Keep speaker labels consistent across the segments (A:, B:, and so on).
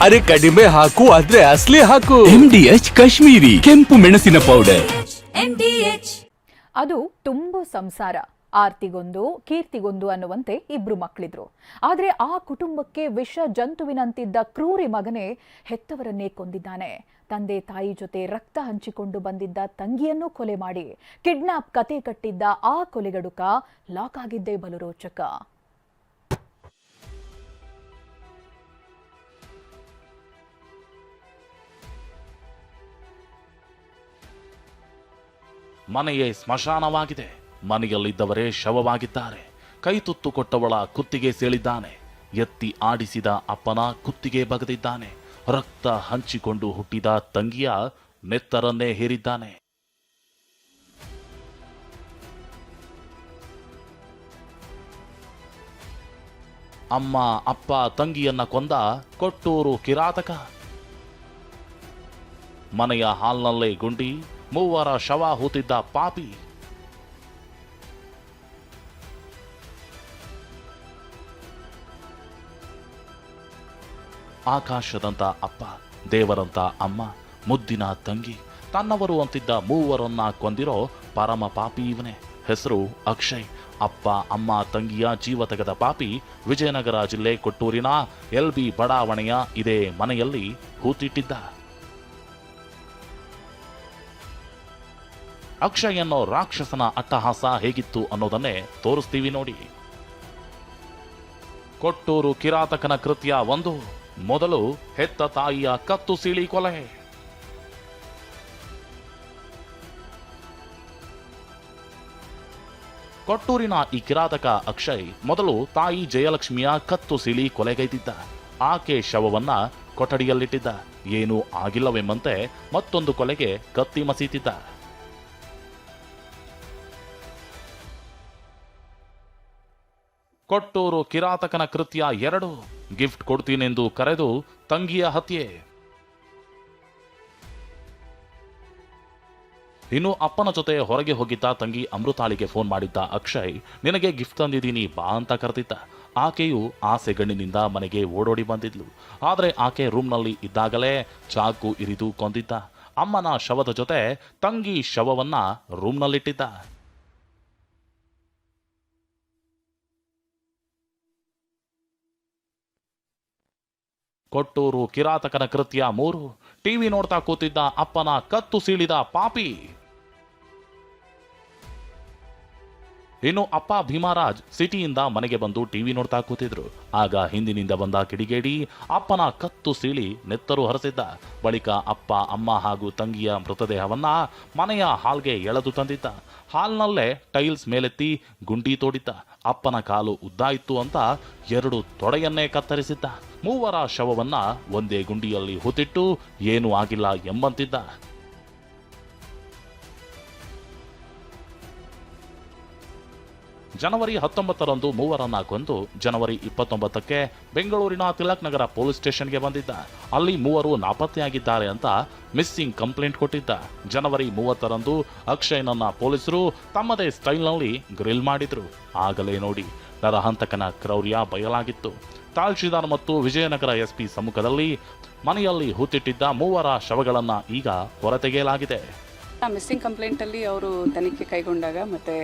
A: ಅರೆ ಕಡಿಮೆ ಹಾಕು ಆದ್ರೆ ಅಸ್ಲಿ ಹಾಕು.
B: MDH ಕಾಶ್ಮೀರಿ ಕೆಂಪು ಮೆಣಸಿನ ಪೌಡರ್.
C: ಅದು ತುಂಬು ಸಂಸಾರ. ಆರ್ತಿಗೊಂದು ಕೀರ್ತಿಗೊಂದು ಅನ್ನುವಂತೆ ಇಬ್ರು ಮಕ್ಕಳಿದ್ರು. ಆದ್ರೆ ಆ ಕುಟುಂಬಕ್ಕೆ ವಿಷ ಜಂತುವಿನಂತಿದ್ದ ಕ್ರೂರಿ ಮಗನೇ ಹೆತ್ತವರನ್ನೇ ಕೊಂದಿದ್ದಾನೆ. ತಂದೆ ತಾಯಿ ಜೊತೆ ರಕ್ತ ಹಂಚಿಕೊಂಡು ಬಂದಿದ್ದ ತಂಗಿಯನ್ನು ಕೊಲೆ ಮಾಡಿ ಕಿಡ್ನಾಪ್ ಕತೆ ಕಟ್ಟಿದ್ದ ಆ ಕೊಲೆಗಡುಕ ಲಾಕ್ ಆಗಿದ್ದೇ ಬಲು ರೋಚಕ.
D: ಮನೆಯೇ ಸ್ಮಶಾನವಾಗಿದೆ. ಮನೆಯಲ್ಲಿದ್ದವರೇ ಶವವಾಗಿದ್ದಾರೆ. ಕೈ ತುತ್ತು ಕೊಟ್ಟವಳ ಕುತ್ತಿಗೆ ಸೆಳಿದ್ದಾನೆ. ಎತ್ತಿ ಆಡಿಸಿದ ಅಪ್ಪನ ಕುತ್ತಿಗೆ ಬಗದಿದ್ದಾನೆ. ರಕ್ತ ಹಂಚಿಕೊಂಡು ಹುಟ್ಟಿದ ತಂಗಿಯ ನೆತ್ತರನ್ನೇ ಹೇರಿದ್ದಾನೆ. ಅಮ್ಮ ಅಪ್ಪ ತಂಗಿಯನ್ನ ಕೊಂದ ಕೊಟ್ಟೂರು ಕಿರಾತಕ. ಮನೆಯ ಹಾಲ್ನಲ್ಲೇ ಗುಂಡಿ, ಮೂವರ ಶವ ಹೂತಿದ್ದ ಪಾಪಿ. ಆಕಾಶದಂತ ಅಪ್ಪ, ದೇವರಂತ ಅಮ್ಮ, ಮುದ್ದಿನ ತಂಗಿ, ತನ್ನವರು ಅಂತಿದ್ದ ಮೂವರನ್ನ ಕೊಂದಿರೋ ಪರಮ ಪಾಪಿ ಇವನೇ. ಹೆಸರು ಅಕ್ಷಯ್. ಅಪ್ಪ ಅಮ್ಮ ತಂಗಿಯ ಜೀವ ತೆಗೆದ ಪಾಪಿ ವಿಜಯನಗರ ಜಿಲ್ಲೆ ಕೊಟ್ಟೂರಿನ LB ಬಡಾವಣೆಯ ಇದೇ ಮನೆಯಲ್ಲಿ ಹೂತಿಟ್ಟಿದ್ದ. ಅಕ್ಷಯ್ ಅನ್ನೋ ರಾಕ್ಷಸನ ಅಟ್ಟಹಾಸ ಹೇಗಿತ್ತು ಅನ್ನೋದನ್ನೇ ತೋರಿಸ್ತೀವಿ ನೋಡಿ. ಕೊಟ್ಟೂರು ಕಿರಾತಕನ ಕೃತ್ಯ 1. ಮೊದಲು ಹೆತ್ತ ತಾಯಿಯ ಕತ್ತು ಸೀಳಿ ಕೊಲೆ. ಕೊಟ್ಟೂರಿನ ಈ ಕಿರಾತಕ ಅಕ್ಷಯ್ ಮೊದಲು ತಾಯಿ ಜಯಲಕ್ಷ್ಮಿಯ ಕತ್ತು ಸೀಳಿ ಕೊಲೆಗೈದಿದ್ದ. ಆಕೆ ಶವವನ್ನ ಕೊಠಡಿಯಲ್ಲಿಟ್ಟಿದ್ದ. ಏನೂ ಆಗಿಲ್ಲವೆಂಬಂತೆ ಮತ್ತೊಂದು ಕೊಲೆಗೆ ಕತ್ತಿ ಮಸೀತಿದ್ದ. ಕೊಟ್ಟೂರು ಕಿರಾತಕನ ಕೃತ್ಯ 2. ಗಿಫ್ಟ್ ಕೊಡ್ತೀನೆಂದು ಕರೆದು ತಂಗಿಯ ಹತ್ಯೆ. ಇನ್ನು ಅಪ್ಪನ ಜೊತೆ ಹೊರಗೆ ಹೋಗಿದ್ದ ತಂಗಿ ಅಮೃತಾಳಿಗೆ ಫೋನ್ ಮಾಡಿದ್ದ ಅಕ್ಷಯ್, ನಿನಗೆ ಗಿಫ್ಟ್ ತಂದಿದ್ದೀನಿ ಬಾ ಅಂತ ಕರೆದಿದ್ದ. ಆಕೆಯು ಆಸೆಗಣ್ಣಿನಿಂದ ಮನೆಗೆ ಓಡೋಡಿ ಬಂದಿದ್ಲು. ಆದರೆ ಆಕೆ ರೂಮ್ನಲ್ಲಿ ಇದ್ದಾಗಲೇ ಚಾಕು ಇರಿದು ಕೊಂದಿದ್ದ. ಅಮ್ಮನ ಶವದ ಜೊತೆ ತಂಗಿ ಶವವನ್ನ ರೂಮ್ನಲ್ಲಿಟ್ಟಿದ್ದ. ಕೊಟ್ಟೂರು ಕಿರಾತಕನ ಕೃತ್ಯ 3. ಟಿವಿ ನೋಡ್ತಾ ಕೂತಿದ್ದ ಅಪ್ಪನ ಕತ್ತು ಸೀಳಿದ ಪಾಪಿ. ಇನ್ನು ಅಪ್ಪ ಭೀಮಾರಾಜ್ ಸಿಟಿಯಿಂದ ಮನೆಗೆ ಬಂದು ಟಿವಿ ನೋಡ್ತಾ ಕೂತಿದ್ರು. ಆಗ ಹಿಂದಿನಿಂದ ಬಂದ ಕಿಡಿಗೇಡಿ ಅಪ್ಪನ ಕತ್ತು ಸೀಳಿ ನೆತ್ತರು ಹರಿಸಿದ್ದ. ಬಳಿಕ ಅಪ್ಪ ಅಮ್ಮ ಹಾಗೂ ತಂಗಿಯ ಮೃತದೇಹವನ್ನ ಮನೆಯ ಹಾಲ್ಗೆ ಎಳೆದು ತಂದಿದ್ದ. ಹಾಲ್ನಲ್ಲೇ ಟೈಲ್ಸ್ ಮೇಲೆತ್ತಿ ಗುಂಡಿ ತೋಡಿದ್ದ. ಅಪ್ಪನ ಕಾಲು ಉದ್ದ ಇತ್ತು ಅಂತ 2 ತೊಡೆಯನ್ನೇ ಕತ್ತರಿಸಿದ್ದ. ಮೂವರ ಶವವನ್ನ ಒಂದೇ ಗುಂಡಿಯಲ್ಲಿ ಹೂತಿಟ್ಟು ಏನೂ ಆಗಿಲ್ಲ ಎಂಬಂತಿದ್ದ. ಜನವರಿ 19ರಂದು ಮೂವರನ್ನ ಕೊಂದು ಜನವರಿ 29ಕ್ಕೆ ಬೆಂಗಳೂರಿನ ತಿಲಕ್ ನಗರ ಪೊಲೀಸ್ ಸ್ಟೇಷನ್ಗೆ ಬಂದಿದ್ದ. ಅಲ್ಲಿ ಮೂವರು ನಾಪತ್ತೆಯಾಗಿದ್ದಾರೆ ಅಂತ ಮಿಸ್ಸಿಂಗ್ ಕಂಪ್ಲೇಂಟ್ ಕೊಟ್ಟಿದ್ದ. ಜನವರಿ 30ರಂದು ಅಕ್ಷಯ್ನನ್ನ ಪೊಲೀಸರು ತಮ್ಮದೇ ಸ್ಟೈಲ್ನಲ್ಲಿ ಗ್ರಿಲ್ ಮಾಡಿದ್ರು. ಆಗಲೇ ನೋಡಿ ನರಹಂತಕನ ಕ್ರೌರ್ಯ ಬಯಲಾಗಿತ್ತು. ತಹಶೀಲ್ದಾರ್ ಮತ್ತು ವಿಜಯನಗರ SP ಸಮ್ಮುಖದಲ್ಲಿ ಮನೆಯಲ್ಲಿ ಹೂತಿಟ್ಟಿದ್ದ ಮೂವರ ಶವಗಳನ್ನ ಈಗ ಹೊರತೆಗೆಯಲಾಗಿದೆ.
E: ಮಿಸ್ಸಿಂಗ್ ಕಂಪ್ಲೇಂಟ್ ಅಲ್ಲಿ ಅವರು ತನಿಖೆ ಕೈಗೊಂಡಾಗ ಮತ್ತೆ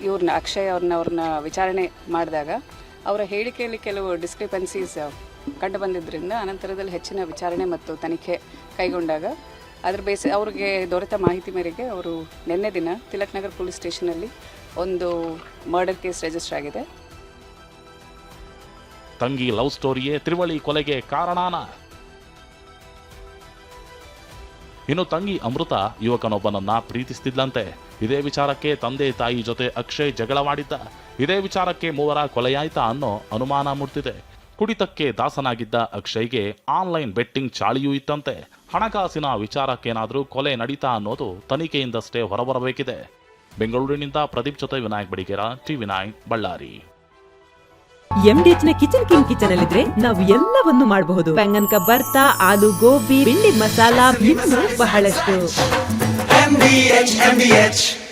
E: ಇವ್ರನ್ನ ಅಕ್ಷಯ್ ಅವ್ರನ್ನ ವಿಚಾರಣೆ ಮಾಡಿದಾಗ ಅವರ ಹೇಳಿಕೆಯಲ್ಲಿ ಕೆಲವು ಡಿಸ್ಕ್ರಿಪೆನ್ಸೀಸ್ ಕಂಡು ಬಂದಿದ್ದರಿಂದ ಅನಂತರದಲ್ಲಿ ಹೆಚ್ಚಿನ ವಿಚಾರಣೆ ಮತ್ತು ತನಿಖೆ ಕೈಗೊಂಡಾಗ ಅದ್ರ ಅವ್ರಿಗೆ ದೊರೆತ ಮಾಹಿತಿ ಮೇರೆಗೆ ಅವರು ನಿನ್ನೆ ದಿನ ತಿಲಕ್ ನಗರ್ ಪೊಲೀಸ್ ಸ್ಟೇಷನಲ್ಲಿ ಒಂದು ಮರ್ಡರ್ ಕೇಸ್ ರಿಜಿಸ್ಟರ್ ಆಗಿದೆ.
D: ತಂಗಿ ಲವ್ ಸ್ಟೋರಿಯೇ ತ್ರಿವಳಿ ಕೊಲೆಗೆ ಕಾರಣಾನ. ಇನ್ನು ತಂಗಿ ಅಮೃತ ಯುವಕನೊಬ್ಬನನ್ನ ಪ್ರೀತಿಸ್ತಿದ್ಲಂತೆ. ಇದೇ ವಿಚಾರಕ್ಕೆ ತಂದೆ ತಾಯಿ ಜೊತೆ ಅಕ್ಷಯ್ ಜಗಳವಾಡಿದ್ದ. ಇದೇ ವಿಚಾರಕ್ಕೆ ಮೂವರ ಕೊಲೆಯಾಯ್ತಾ ಅನ್ನೋ ಅನುಮಾನ ಮೂಡ್ತಿದೆ. ಕುಡಿತಕ್ಕೆ ದಾಸನಾಗಿದ್ದ ಅಕ್ಷಯ್ಗೆ ಆನ್ಲೈನ್ ಬೆಟ್ಟಿಂಗ್ ಚಾಳಿಯೂ ಇತ್ತಂತೆ. ಹಣಕಾಸಿನ ವಿಚಾರಕ್ಕೇನಾದ್ರೂ ಕೊಲೆ ನಡೀತಾ ಅನ್ನೋದು ತನಿಖೆಯಿಂದಷ್ಟೇ ಹೊರಬರಬೇಕಿದೆ. ಬೆಂಗಳೂರಿನಿಂದ ಪ್ರದೀಪ್ ಜೊತೆ ವಿನಾಯಕ್ ಬಡಿಗೇರ, TV9 ಬಳ್ಳಾರಿ.
F: MDH ನ ಕಿಚನ್ ಅಲ್ಲಿದ್ರೆ ನಾವು ಎಲ್ಲವನ್ನು ಮಾಡಬಹುದು. ಬೆಂಗನ್ ಕಾ ಬರ್ತಾ, ಆಲೂ ಗೋಬಿ, ಬಿಂಡಿ ಮಸಾಲಾ, ಇನ್ನೂ ಬಹಳಷ್ಟು. MDH